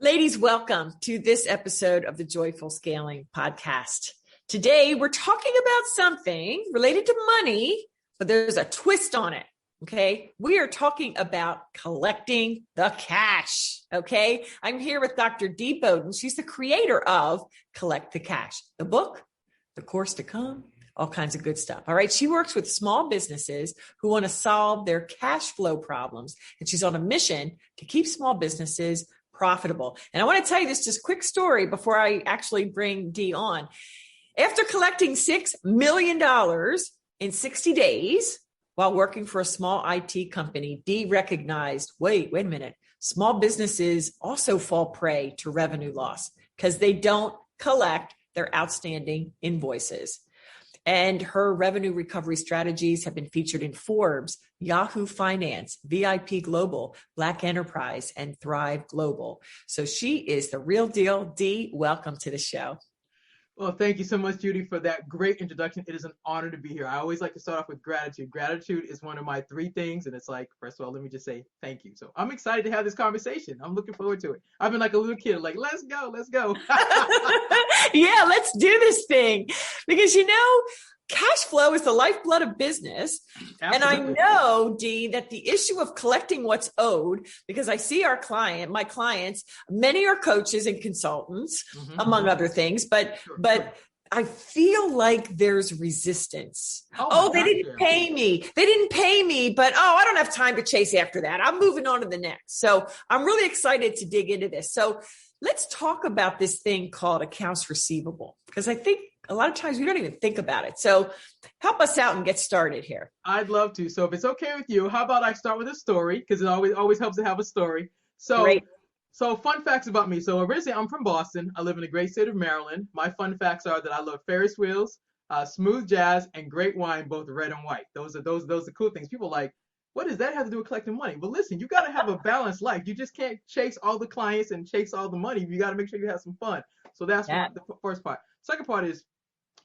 Ladies, welcome to this episode of the Joyful Scaling Podcast. Today, we're talking about something related to money, but there's a twist on it, okay? We are talking about collecting the cash, okay? I'm here with Dr. Dee Bowden. She's the creator of Collect the Cash, the book, the course to come, all kinds of good stuff, all right? She works with small businesses who want to solve their cash flow problems, and she's on a mission to keep small businesses profitable. And I want to tell you this just quick story before I actually bring Dee on. After collecting $6 million in 60 days while working for a small IT company, Dee recognized, wait a minute, small businesses also fall prey to revenue loss because they don't collect their outstanding invoices. And her revenue recovery strategies have been featured in Forbes, Yahoo Finance, VIP Global, Black Enterprise, and Thrive Global. So she is the real deal. Dee, welcome to the show. Well, thank you so much, Judy, for that great introduction. It is an honor to be here. I always like to start off with gratitude. Gratitude is one of my three things. And it's like, first of all, let me just say thank you. So I'm excited to have this conversation. I'm looking forward to it. I've been like a little kid, like, let's go. Yeah, let's do this thing. Because, cash flow is the lifeblood of business. Absolutely. And I know, Dee, that the issue of collecting what's owed, because I see my clients, many are coaches and consultants, among other things, but I feel like there's resistance. They didn't pay me. But I don't have time to chase after that. I'm moving on to the next. So I'm really excited to dig into this. So let's talk about this thing called accounts receivable, because I think a lot of times we don't even think about it. So help us out and get started here. I'd love to. So if it's okay with you, how about I start with a story? Because it always helps to have a story. Great. So fun facts about me. So originally I'm from Boston. I live in the great state of Maryland. My fun facts are that I love Ferris wheels, smooth jazz, and great wine, both red and white. Those are cool things. People are like, what does that have to do with collecting money? Well, listen, you got to have a balanced life. You just can't chase all the clients and chase all the money. You got to make sure you have some fun. So that's the first part. Second part is,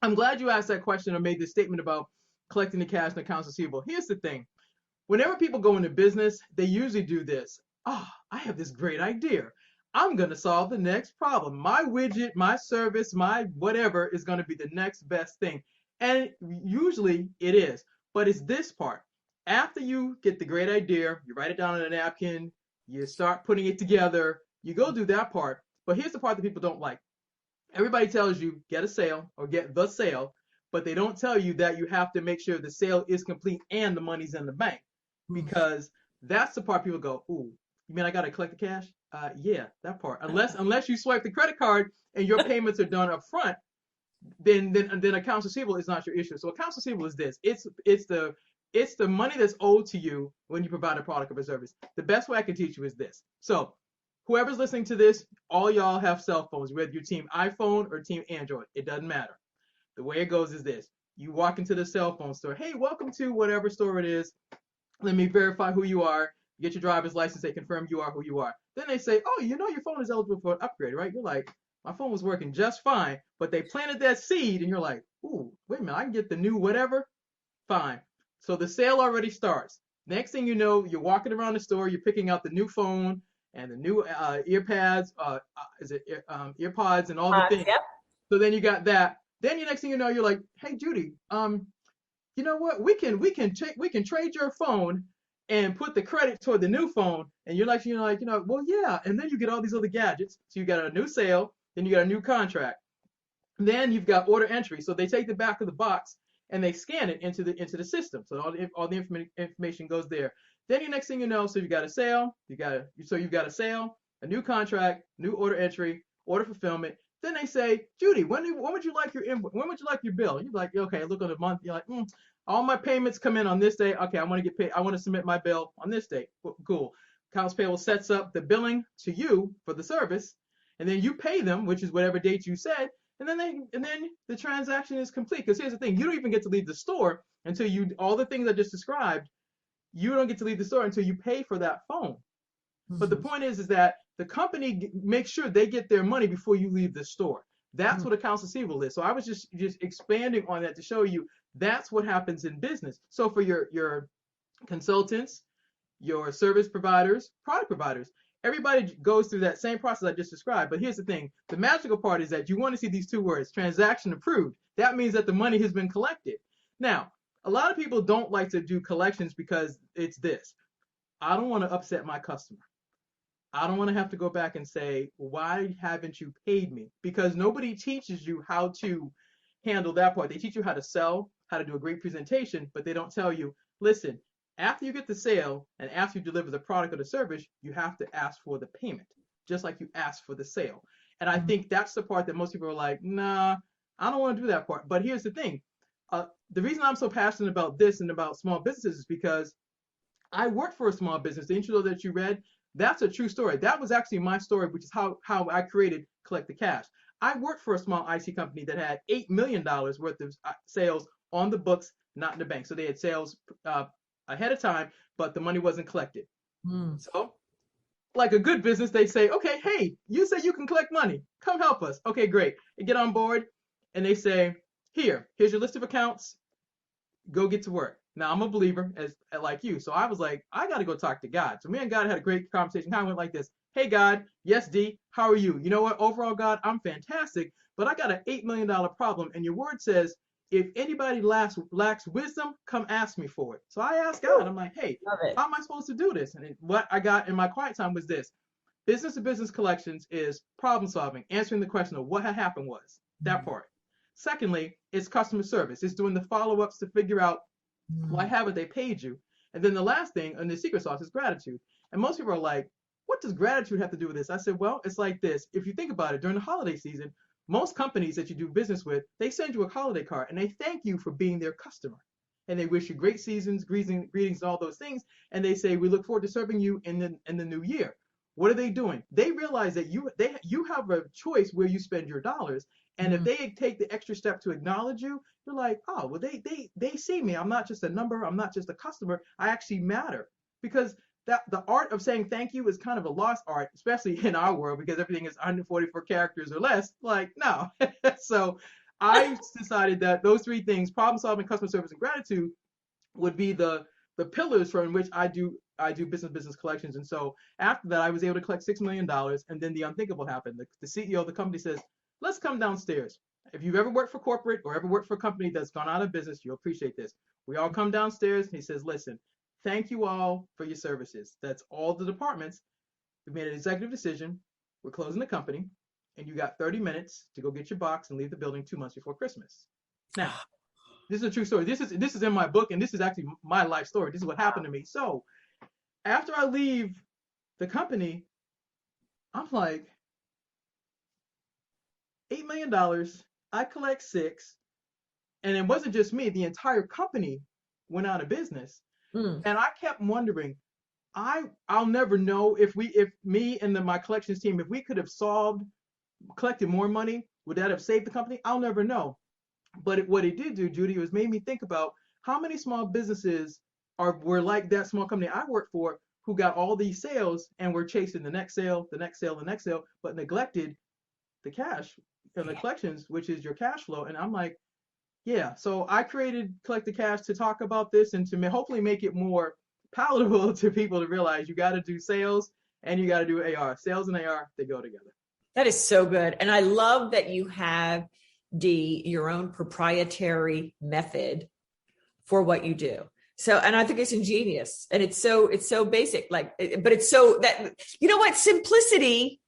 I'm glad you asked that question or made this statement about collecting the cash and accounts receivable. Here's the thing. Whenever people go into business, they usually do this. I have this great idea. I'm going to solve the next problem. My widget, my service, my whatever is going to be the next best thing. And usually it is. But it's this part. After you get the great idea, you write it down on a napkin, you start putting it together, you go do that part. But here's the part that people don't like. Everybody tells you get a sale or get the sale, but they don't tell you that you have to make sure the sale is complete and the money's in the bank, because that's the part people go, ooh, you mean I got to collect the cash? Yeah, that part. Unless you swipe the credit card and your payments are done up front, then accounts receivable is not your issue. So accounts receivable is this. It's the money that's owed to you when you provide a product or a service. The best way I can teach you is this. So whoever's listening to this, all y'all have cell phones, whether you're team iPhone or team Android. It doesn't matter. The way it goes is this. You walk into the cell phone store. Hey, welcome to whatever store it is. Let me verify who you are. You get your driver's license. They confirm you are who you are. Then they say, your phone is eligible for an upgrade, right? You're like, my phone was working just fine, but they planted that seed and you're like, ooh, wait a minute, I can get the new whatever? Fine. So the sale already starts. Next thing you know, you're walking around the store, you're picking out the new phone and the new earpods and all the things. Yep. So then you got that. Then next thing you know, you're like, hey Judy, you know what? We can trade your phone and put the credit toward the new phone. And you're like, well, yeah. And then you get all these other gadgets. So you got a new sale, then you got a new contract. Then you've got order entry. So they take the back of the box and they scan it into the system. So all the information goes there. Then the next thing you know, so you got a sale, you've got a sale, a new contract, new order entry, order fulfillment. Then they say, Judy, when would you like your bill? You're like, okay, look on the month. You're like, all my payments come in on this day. Okay, I want to get paid. I want to submit my bill on this date. Cool. Accounts payable sets up the billing to you for the service, and then you pay them, which is whatever date you said, and then the transaction is complete. Because here's the thing, you don't even get to leave the store until all the things I just described. You don't get to leave the store until you pay for that phone. But the point is that the company makes sure they get their money before you leave the store. That's what accounts receivable is. So I was just expanding on that to show you that's what happens in business. So for your consultants, your service providers, product providers, Everybody goes through that same process I just described. But here's the thing. The magical part is that you want to see these two words, transaction approved. That means that the money has been collected. Now, a lot of people don't like to do collections because it's this. I don't want to upset my customer. I don't want to have to go back and say, why haven't you paid me? Because nobody teaches you how to handle that part. They teach you how to sell, how to do a great presentation, but they don't tell you, listen, after you get the sale and after you deliver the product or the service, you have to ask for the payment, just like you asked for the sale. And I think that's the part that most people are like, nah, I don't want to do that part. But here's the thing. The reason I'm so passionate about this and about small businesses is because I worked for a small business. The intro that you read, that's a true story. That was actually my story, which is how I created Collect the Cash. I worked for a small IT company that had $8 million worth of sales on the books, not in the bank. So they had sales ahead of time, but the money wasn't collected. So, like a good business, they say, okay, hey, you say you can collect money. Come help us. Okay, great. You get on board, and they say, here's your list of accounts. Go get to work. Now, I'm a believer as like you. So I was like, I got to go talk to God. So me and God had a great conversation. Kind of went like this. Hey, God. Yes, D. How are you? You know what? Overall, God, I'm fantastic. But I got an $8 million problem. And your word says, if anybody lacks wisdom, come ask me for it. So I asked God. I'm like, hey, how am I supposed to do this? And what I got in my quiet time was this. Business to business collections is problem solving, answering the question of what had happened was. That part. Secondly, it's customer service. It's doing the follow-ups to figure out why haven't they paid you? And then the last thing, and the secret sauce, is gratitude. And most people are like, what does gratitude have to do with this? I said, well, it's like this. If you think about it, during the holiday season, most companies that you do business with, they send you a holiday card and they thank you for being their customer. And they wish you great seasons, greetings, and all those things. And they say, we look forward to serving you in the new year. What are they doing? They realize that you have a choice where you spend your dollars. And if they take the extra step to acknowledge you, you're like, oh, well, they see me. I'm not just a number. I'm not just a customer. I actually matter. Because that the art of saying thank you is kind of a lost art, especially in our world, because everything is 144 characters or less. Like, no. So I decided that those three things, problem solving, customer service, and gratitude, would be the pillars from which I do business collections. And so after that, I was able to collect $6 million. And then the unthinkable happened. The CEO of the company says, let's come downstairs. If you've ever worked for corporate or ever worked for a company that's gone out of business, you'll appreciate this. We all come downstairs and he says, listen, thank you all for your services. That's all the departments. We made an executive decision. We're closing the company and you got 30 minutes to go get your box and leave the building 2 months before Christmas. Now, this is a true story. This is in my book, and this is actually my life story. This is what happened to me. So after I leave the company, I'm like, $8 million, I collect 6, and it wasn't just me, the entire company went out of business. And I kept wondering, I'll never know if me and my collections team, if we could have collected more money, would that have saved the company? I'll never know. But what it did do, Judy, was made me think about how many small businesses were like that small company I worked for, who got all these sales and were chasing the next sale, the next sale, the next sale, but neglected the cash and the collections, which is your cash flow. And I'm like, yeah. So I created Collect the Cash to talk about this and to hopefully make it more palatable to people to realize you got to do sales and you got to do AR. Sales and AR, they go together. That is so good. And I love that you have, Dee, your own proprietary method for what you do. So, and I think it's ingenious and it's so basic, but it's so that, you know what, simplicity,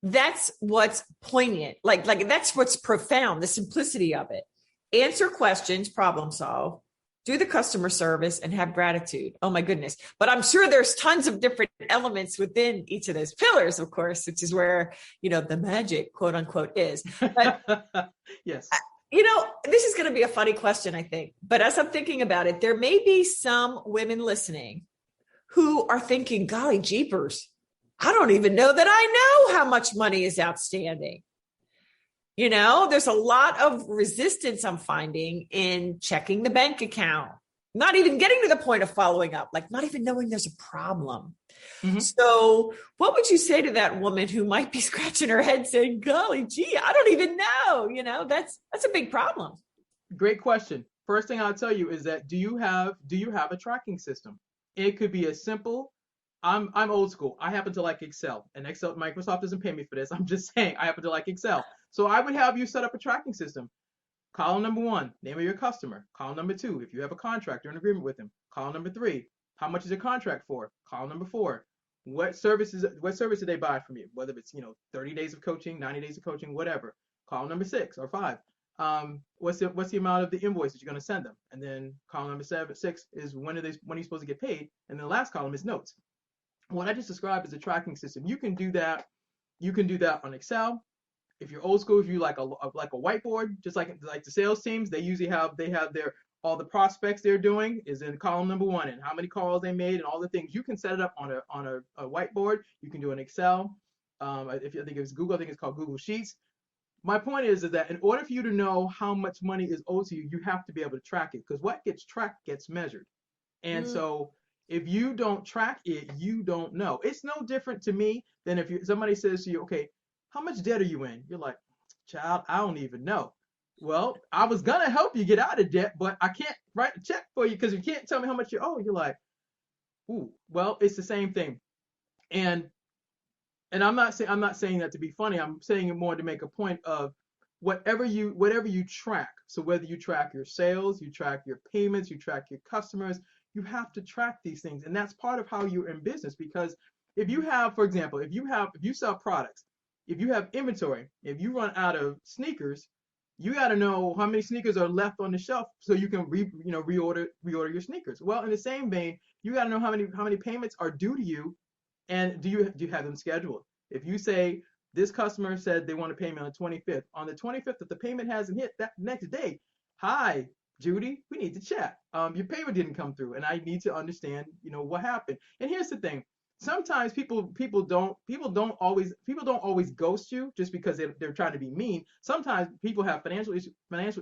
that's what's poignant. Like that's what's profound, the simplicity of it. Answer questions, problem solve, do the customer service, and have gratitude. Oh my goodness. But I'm sure there's tons of different elements within each of those pillars, of course, which is where, the magic, quote unquote, is. But yes. This is going to be a funny question, I think. But as I'm thinking about it, there may be some women listening who are thinking, golly jeepers, I don't even know that I know how much money is outstanding. There's a lot of resistance I'm finding in checking the bank account, not even getting to the point of following up, like not even knowing there's a problem. Mm-hmm. So what would you say to that woman who might be scratching her head saying, golly, gee, I don't even know, that's a big problem. Great question. First thing I'll tell you is that do you have a tracking system? It could be as simple I'm old school. I happen to like Excel, and Excel, Microsoft doesn't pay me for this. I'm just saying I happen to like Excel. So I would have you set up a tracking system. Column number 1, name of your customer. Column number 2, if you have a contract or an agreement with them. Column number 3, how much is your contract for? Column number 4, what service did they buy from you? Whether it's 30 days of coaching, 90 days of coaching, whatever. Column number 6 or 5, what's the amount of the invoice that you're going to send them? And then column number 6 is when are you supposed to get paid? And then the last column is notes. What I just described is a tracking system. You can do that. You can do that on Excel. If you're old school, if you like a whiteboard, just like the sales teams, they have their all the prospects they're doing is in column number 1 and how many calls they made and all the things. You can set it up on a whiteboard. You can do an Excel. If you think it's Google, I think it's called Google Sheets. My point is that in order for you to know how much money is owed to you, you have to be able to track it, because what gets tracked gets measured. And so if you don't track it, you don't know. It's no different to me than if somebody says to you, okay, how much debt are you in? You're like, child, I don't even know. Well, I was going to help you get out of debt, but I can't write a check for you because you can't tell me how much you owe. You're like, ooh, well, it's the same thing. And I'm not saying that to be funny. I'm saying it more to make a point of whatever you track. So whether you track your sales, you track your payments, you track your customers, you have to track these things. And that's part of how you're in business, because if you have, for example, if you sell products, if you have inventory, if you run out of sneakers, you got to know how many sneakers are left on the shelf so you can reorder your sneakers. Well, in the same vein, you got to know how many payments are due to you, and do you have them scheduled? If you say this customer said they want to pay me on the 25th, on the 25th, if the payment hasn't hit that next day, hi, Judy, we need to chat. Your payment didn't come through, and I need to understand, what happened. And here's the thing: sometimes people don't always ghost you just because they're trying to be mean. Sometimes people have financial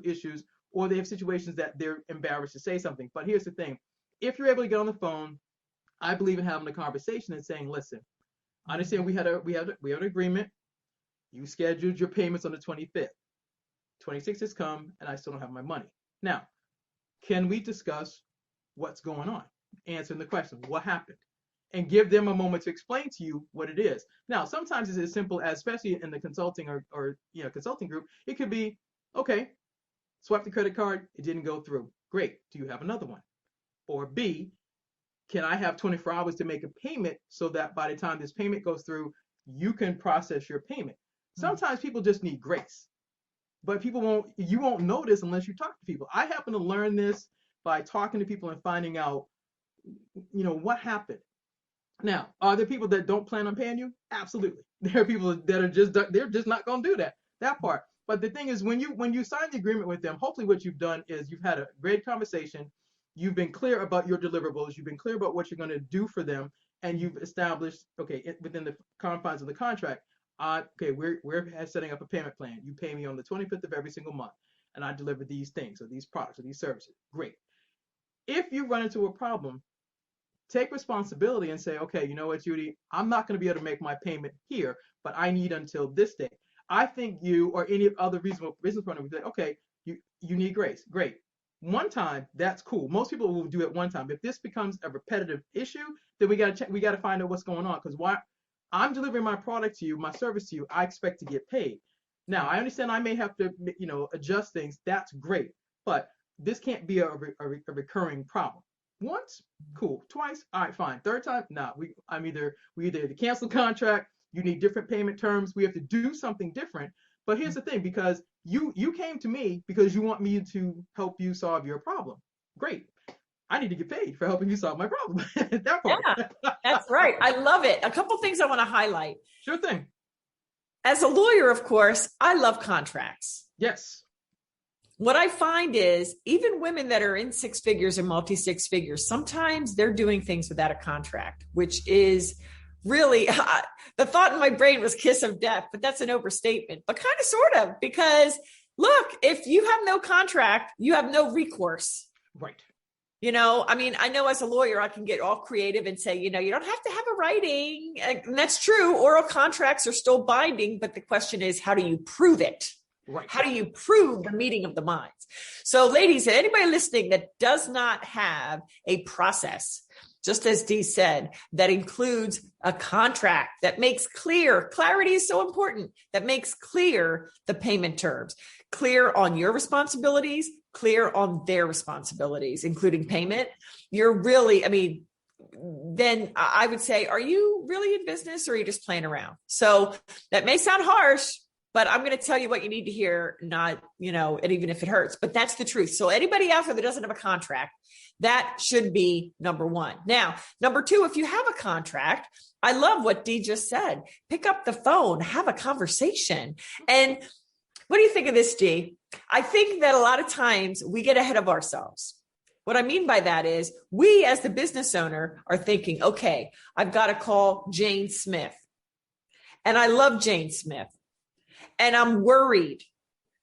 issues, or they have situations that they're embarrassed to say something. But here's the thing: if you're able to get on the phone, I believe in having a conversation and saying, listen, I understand we had an agreement. You scheduled your payments on the 25th. 26th has come, and I still don't have my money. Now, can we discuss what's going on? Answering the question, what happened? And give them a moment to explain to you what it is. Now, sometimes it's as simple as, especially in the consulting or consulting group, it could be, okay, swipe the credit card, it didn't go through. Great. Do you have another one? Or B, can I have 24 hours to make a payment so that by the time this payment goes through, you can process your payment? Sometimes people just need grace, but you won't know this unless you talk to people. I happen to learn this by talking to people and finding out, what happened. Now, are there people that don't plan on paying you? Absolutely. There are people that they're just not going to do that part. But the thing is, when you sign the agreement with them, hopefully what you've done is you've had a great conversation. You've been clear about your deliverables. You've been clear about what you're going to do for them, and you've established, okay, within the confines of the contract, okay, we're setting up a payment plan. You pay me on the 25th of every single month, and I deliver these things or these products or these services. Great. If you run into a problem, take responsibility and say, okay, you know what, Judy, I'm not going to be able to make my payment here, but I need until this day. I think you or any other reasonable business partner would say, okay, you need grace. Great. One time, that's cool. Most people will do it one time. If this becomes a repetitive issue, then we got to find out what's going on, because why I'm delivering my product to you, my service to you, I expect to get paid. Now, I understand I may have to, adjust things. That's great. But this can't be a recurring problem. Once, cool. Twice, all right, fine. Third time, nah. We either have to cancel contract. You need different payment terms. We have to do something different. But here's the thing: because you came to me because you want me to help you solve your problem. Great. I need to get paid for helping you solve my problem. That part. Yeah, that's right. I love it. A couple things I want to highlight. Sure thing. As a lawyer, of course, I love contracts. Yes. What I find is even women that are in six figures or multi-six figures, sometimes they're doing things without a contract, which is really, the thought in my brain was kiss of death, but that's an overstatement, but kind of sort of, because look, if you have no contract, you have no recourse. Right. I know as a lawyer, I can get all creative and say, you don't have to have a writing. And that's true. Oral contracts are still binding, but the question is, how do you prove it? Right. How do you prove the meeting of the minds? So ladies, anybody listening that does not have a process, just as Dee said, that includes a contract that makes clear, clarity is so important, that makes clear the payment terms, clear on your responsibilities, clear on their responsibilities, including payment, you're really, I mean, then I would say, are you really in business or are you just playing around? So that may sound harsh, but I'm going to tell you what you need to hear, not, and even if it hurts, but that's the truth. So anybody out there that doesn't have a contract, that should be number one. Now, number two, if you have a contract, I love what Dee just said. Pick up the phone, have a conversation. And what do you think of this, Dee? I think that a lot of times we get ahead of ourselves. What I mean by that is we as the business owner are thinking, okay, I've got to call Jane Smith. And I love Jane Smith. And I'm worried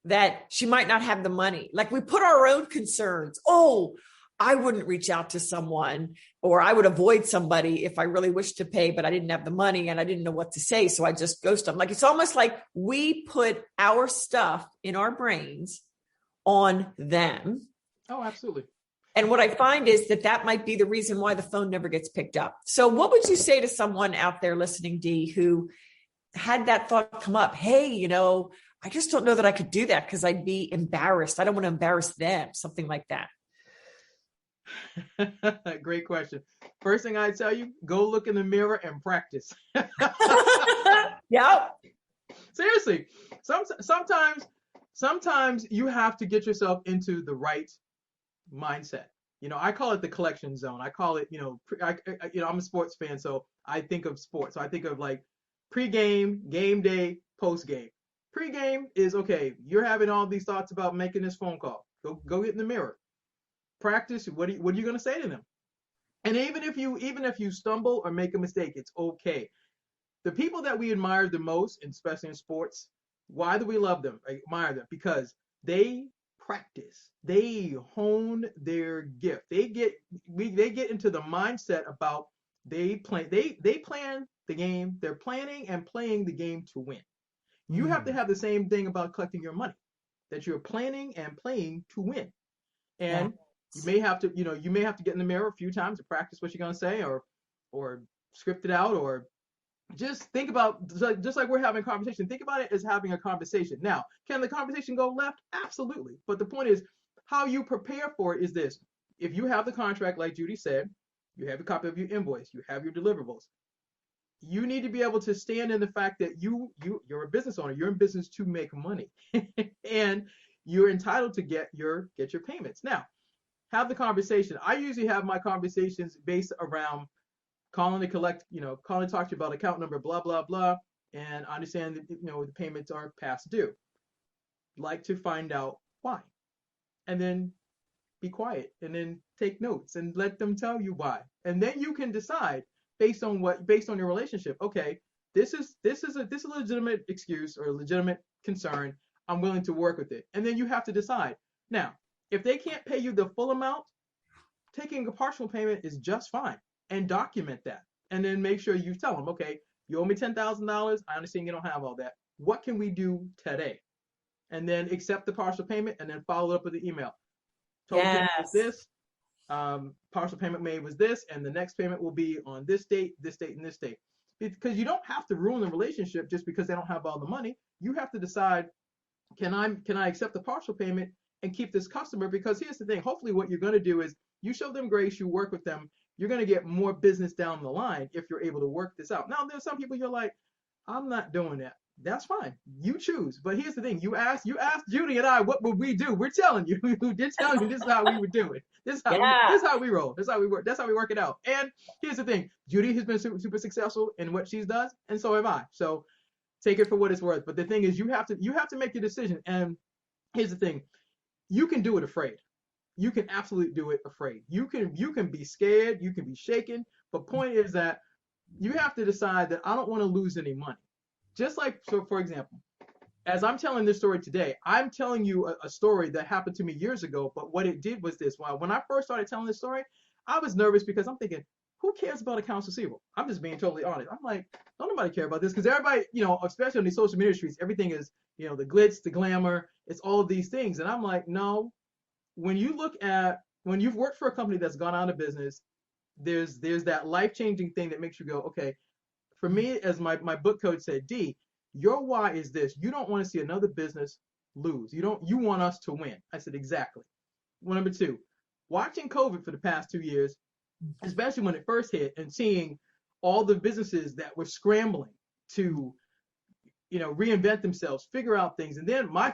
that she might not have the money. Like we put our own concerns. Oh, I wouldn't reach out to someone, or I would avoid somebody if I really wished to pay, but I didn't have the money and I didn't know what to say. So I just ghost them. Like, it's almost like we put our stuff in our brains on them. Oh, absolutely. And what I find is that might be the reason why the phone never gets picked up. So what would you say to someone out there listening, Dee, who had that thought come up? Hey, I just don't know that I could do that because I'd be embarrassed. I don't want to embarrass them, something like that. Great question. First thing I tell you, go look in the mirror and practice. Yeah. Seriously. Sometimes you have to get yourself into the right mindset. I call it the collection zone. I call it, I'm a sports fan, so I think of sports. So I think of like pre-game, game day, post-game. Pre-game is, okay, you're having all these thoughts about making this phone call. Go get in the mirror. Practice. What are you going to say to them? And even if you stumble or make a mistake, it's okay. The people that we admire the most, especially in sports, why do we love them, admire them? Because they practice. They hone their gift. They get into the mindset about they plan the game. They're planning and playing the game to win. You have to have the same thing about collecting your money, that you're planning and playing to win. And you may have to get in the mirror a few times to practice what you're going to say, or script it out, or just think about, just like we're having a conversation, think about it as having a conversation. Now, can the conversation go left? Absolutely. But the point is, how you prepare for it is this. If you have the contract, like Judy said, you have a copy of your invoice, you have your deliverables. You need to be able to stand in the fact that you're a business owner. You're in business to make money, and you're entitled to get your payments. Now, have the conversation. I usually have my conversations based around calling to collect, calling to talk to you about account number, blah, blah, blah. And I understand that, the payments are past due. Like to find out why. And then be quiet and then take notes and let them tell you why. And then you can decide based on your relationship. Okay, this is a legitimate excuse or a legitimate concern. I'm willing to work with it. And then you have to decide. Now, if they can't pay you the full amount, taking a partial payment is just fine, and document that. And then make sure you tell them, okay, you owe me $10,000. I understand you don't have all that. What can we do today? And then accept the partial payment and then follow up with the email. Total payment was this. Partial payment made was this, and the next payment will be on this date, and this date. Because you don't have to ruin the relationship just because they don't have all the money. You have to decide, can I accept the partial payment and keep this customer? Because here's the thing, hopefully what you're going to do is you show them grace, you work with them, you're going to get more business down the line if you're able to work this out. Now, there's some people you're like, I'm not doing that. That's fine. You choose. But here's the thing. You asked Judy and I, what would we do? We're telling you. We're telling you this is how we would do it. This is how we roll. This is how we work. That's how we work it out. And here's the thing. Judy has been super, super successful in what she does, and so have I. So take it for what it's worth. But the thing is, you have to make your decision. And here's the thing. You can do it afraid. You can absolutely do it afraid. You can be scared. You can be shaken. But point is that you have to decide that I don't want to lose any money. Just like, so for example, as I'm telling this story today, I'm telling you a story that happened to me years ago. But what it did was this. When I first started telling this story, I was nervous because I'm thinking, who cares about accounts receivable? I'm just being totally honest. I'm like, don't nobody care about this, because everybody, especially on these social media streets, everything is, the glitz, the glamour, it's all of these things. And I'm like, no, when you've worked for a company that's gone out of business, there's that life-changing thing that makes you go, okay, for me, as my book coach said, D, your why is this. You don't want to see another business lose. You want us to win. I said, exactly. Well, number two, watching COVID for the past 2 years, especially when it first hit, and seeing all the businesses that were scrambling to, reinvent themselves, figure out things. And then my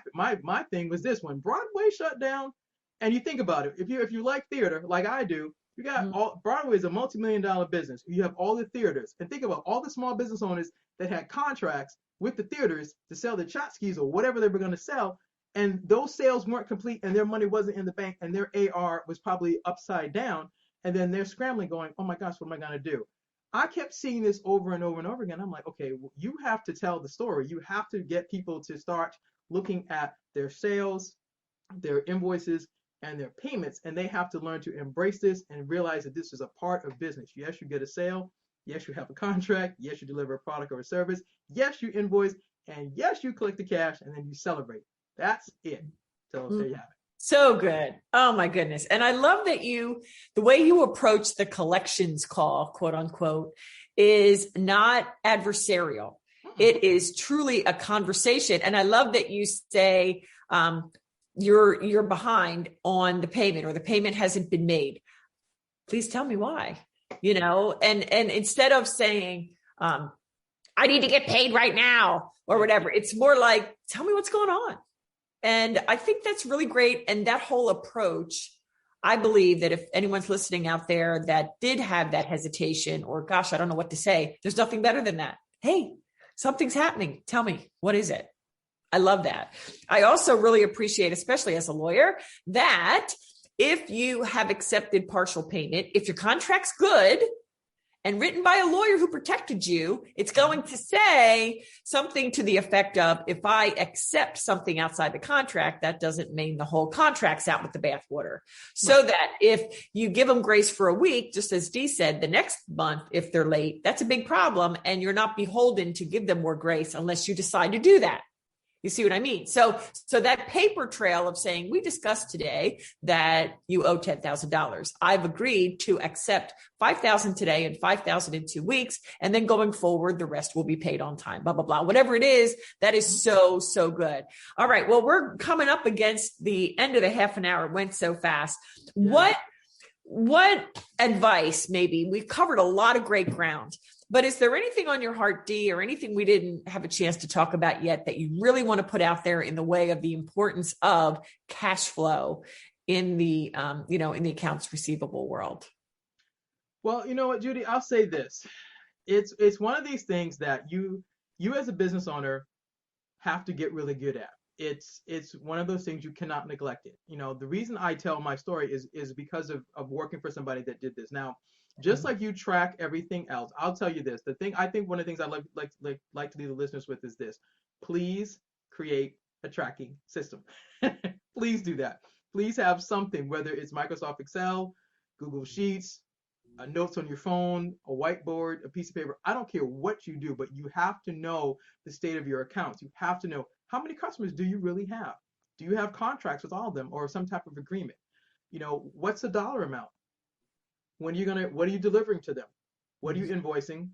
thing was this: when Broadway shut down, and you think about it, if you like theater like I do, you got all Broadway is a multi-million-dollar business. You have all the theaters, and think about all the small business owners that had contracts with the theaters to sell their tchotchkes or whatever they were going to sell, and those sales weren't complete, and their money wasn't in the bank, and their AR was probably upside down, and then they're scrambling, going, "Oh my gosh, what am I going to do?" I kept seeing this over and over and over again. I'm like, okay, well, you have to tell the story. You have to get people to start looking at their sales, their invoices, and their payments, and they have to learn to embrace this and realize that this is a part of business. Yes, you get a sale. Yes, you have a contract. Yes, you deliver a product or a service. Yes, you invoice, and yes, you collect the cash, and then you celebrate. That's it. So there you have it. So good. Oh my goodness. And I love that the way you approach the collections call, quote unquote, is not adversarial. It is truly a conversation. And I love that you say, you're behind on the payment, or the payment hasn't been made. Please tell me why, and instead of saying, I need to get paid right now or whatever, it's more like, tell me what's going on. And I think that's really great. And that whole approach, I believe that if anyone's listening out there that did have that hesitation, or gosh, I don't know what to say, there's nothing better than that. Hey, something's happening. Tell me, what is it? I love that. I also really appreciate, especially as a lawyer, that if you have accepted partial payment, if your contract's good and written by a lawyer who protected you, it's going to say something to the effect of, if I accept something outside the contract, that doesn't mean the whole contract's out with the bathwater. So that if you give them grace for a week, just as Dee said, the next month, if they're late, that's a big problem. And you're not beholden to give them more grace unless you decide to do that. You see what I mean? So that paper trail of saying, we discussed today that you owe $10,000. I've agreed to accept $5,000 today and $5,000 in 2 weeks. And then going forward, the rest will be paid on time, blah, blah, blah. Whatever it is, that is so, so good. All right. Well, we're coming up against the end of the half an hour. It went so fast. Yeah. What advice, maybe, we've covered a lot of great ground, but is there anything on your heart, Dee, or anything we didn't have a chance to talk about yet that you really want to put out there in the way of the importance of cash flow in the, in the accounts receivable world? Well, you know what, Judy, I'll say this. It's one of these things that you as a business owner have to get really good at. It's one of those things you cannot neglect it. The reason I tell my story is because of working for somebody that did this. Now, just like you track everything else, I'll tell you this. I think one of the things I like to leave the listeners with is this: please create a tracking system. Please do that. Please have something, whether it's Microsoft Excel, Google Sheets, notes on your phone, a whiteboard, a piece of paper. I don't care what you do, but you have to know the state of your accounts. You have to know, how many customers do you really have? Do you have contracts with all of them, or some type of agreement? What's the dollar amount? What are you delivering to them? What are you invoicing?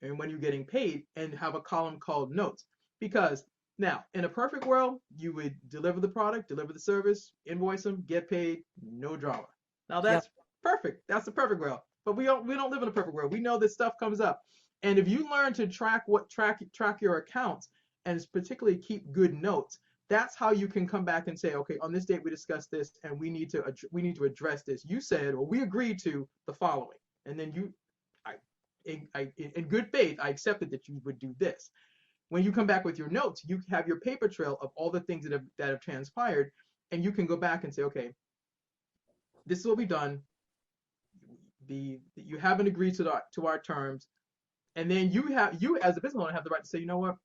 And when you're getting paid, and have a column called notes. Because now, in a perfect world, you would deliver the product, deliver the service, invoice them, get paid, no drama. Now that's perfect. That's the perfect world. But we don't live in a perfect world. We know this stuff comes up. And if you learn to track your accounts, and particularly keep good notes, that's how you can come back and say, okay, on this date we discussed this, and we need to address this. You said, or we agreed to the following, and then in good faith, I accepted that you would do this. When you come back with your notes, you have your paper trail of all the things that have transpired, and you can go back and say, okay, this is what we've done. You haven't agreed to our terms, and then you as a business owner have the right to say, you know what,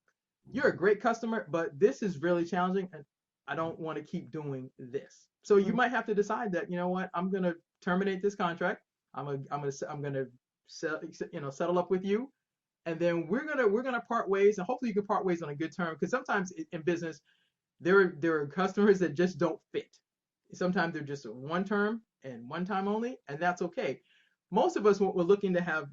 you're a great customer, but this is really challenging, and I don't want to keep doing this. So you might have to decide that, you know what, I'm going to terminate this contract. I'm going to settle up with you, and then we're going to part ways, and hopefully you can part ways on a good term, because sometimes in business there are customers that just don't fit. Sometimes they're just one term and one time only, and that's okay. most of us we're looking to have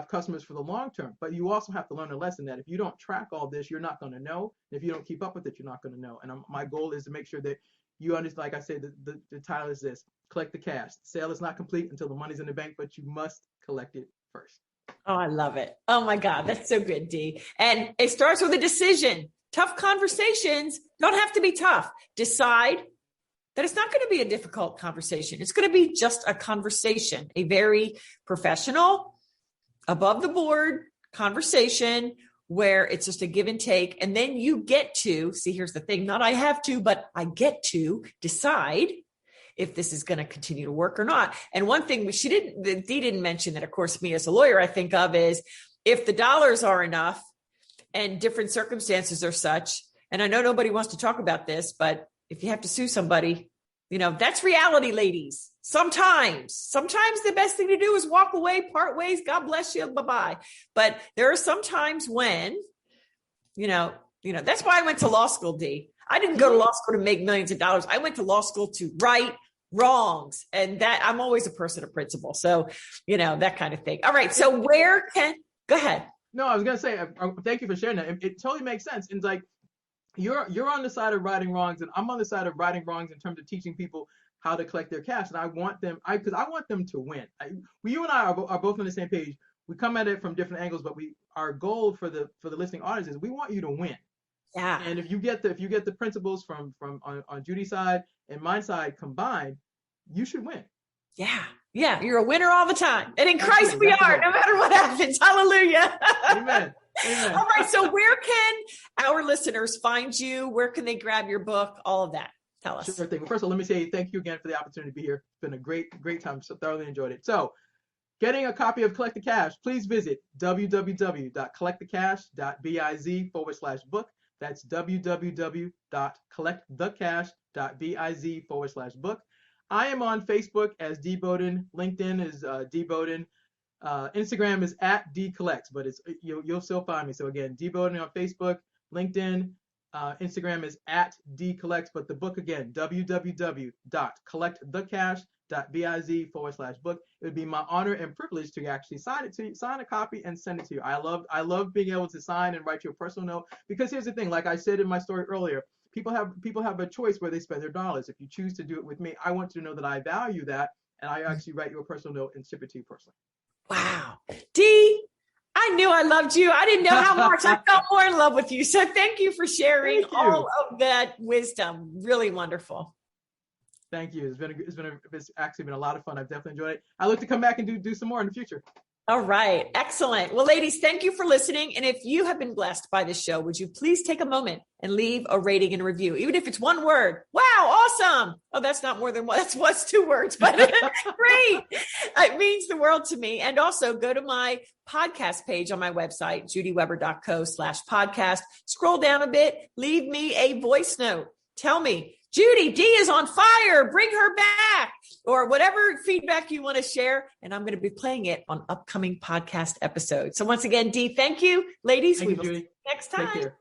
customers for the long term, but you also have to learn a lesson that if you don't track all this, you're not going to know. If you don't keep up with it, you're not going to know. And my goal is to make sure that you understand, like I said, the title is this: collect the cash. The sale is not complete until the money's in the bank, but you must collect it first. Oh, I love it. Oh my God, that's so good, Dee. And it starts with a decision. Tough conversations don't have to be tough. Decide that it's not going to be a difficult conversation. It's going to be just a conversation, a very professional, above the board conversation where it's just a give and take. And then you get to, see, here's the thing, not I have to, but I get to decide if this is going to continue to work or not. And one thing Dee didn't mention that, of course, me as a lawyer, I think of is if the dollars are enough and different circumstances are such, and I know nobody wants to talk about this, but if you have to sue somebody, that's reality, ladies. Sometimes the best thing to do is walk away, part ways. God bless you. Bye-bye. But there are some times when, that's why I went to law school, Dee. I didn't go to law school to make millions of dollars. I went to law school to right wrongs. And that I'm always a person of principle. So, that kind of thing. All right. So go ahead. No, I was going to say, thank you for sharing that. It totally makes sense. And like, you're on the side of righting wrongs, and I'm on the side of righting wrongs in terms of teaching people how to collect their cash. And I want them, because I want them to win. You and I are both on the same page. We come at it from different angles, but our goal for the listening audience is we want you to win. Yeah. And if you get the principles from on Judy's side and my side combined, you should win. Yeah. Yeah. You're a winner all the time. And in Christ we are, no matter what happens. Hallelujah. Amen. Amen. All right. So where can our listeners find you? Where can they grab your book? All of that. Tell us. Sure thing. Well, first of all, let me say thank you again for the opportunity to be here. It's been a great time. So thoroughly enjoyed it. So getting a copy of Collect the Cash, please visit www.collectthecash.biz/book. That's www.collectthecash.biz/book. I am on Facebook as Dee Bowden. LinkedIn is Dee Bowden. Instagram is @DCollects, but you'll still find me. So again, Dee Bowden on Facebook, LinkedIn, Instagram is @DCollects, but the book again, www.collectthecash.biz/book. It would be my honor and privilege to actually sign a copy and send it to you. I love being able to sign and write you a personal note, because here's the thing, like I said in my story earlier, people have a choice where they spend their dollars. If you choose to do it with me, I want you to know that I value that, and I actually write you a personal note and ship it to you personally. Wow. Dee, I knew I loved you. I didn't know how much I felt more in love with you. So thank you for sharing all of that wisdom. Really wonderful. Thank you. It's actually been a lot of fun. I've definitely enjoyed it. I look to come back and do some more in the future. All right. Excellent. Well, ladies, thank you for listening. And if you have been blessed by this show, would you please take a moment and leave a rating and a review, even if it's one word? Wow. Awesome. Oh, that's not more than one. That's what's 2 words, but great. It means the world to me. And also go to my podcast page on my website, judyweber.co/podcast. Scroll down a bit, leave me a voice note. Tell me, Judy, Dee is on fire. Bring her back, or whatever feedback you want to share. And I'm going to be playing it on upcoming podcast episodes. So once again, Dee, thank you. Ladies, we will see you next time. Take care.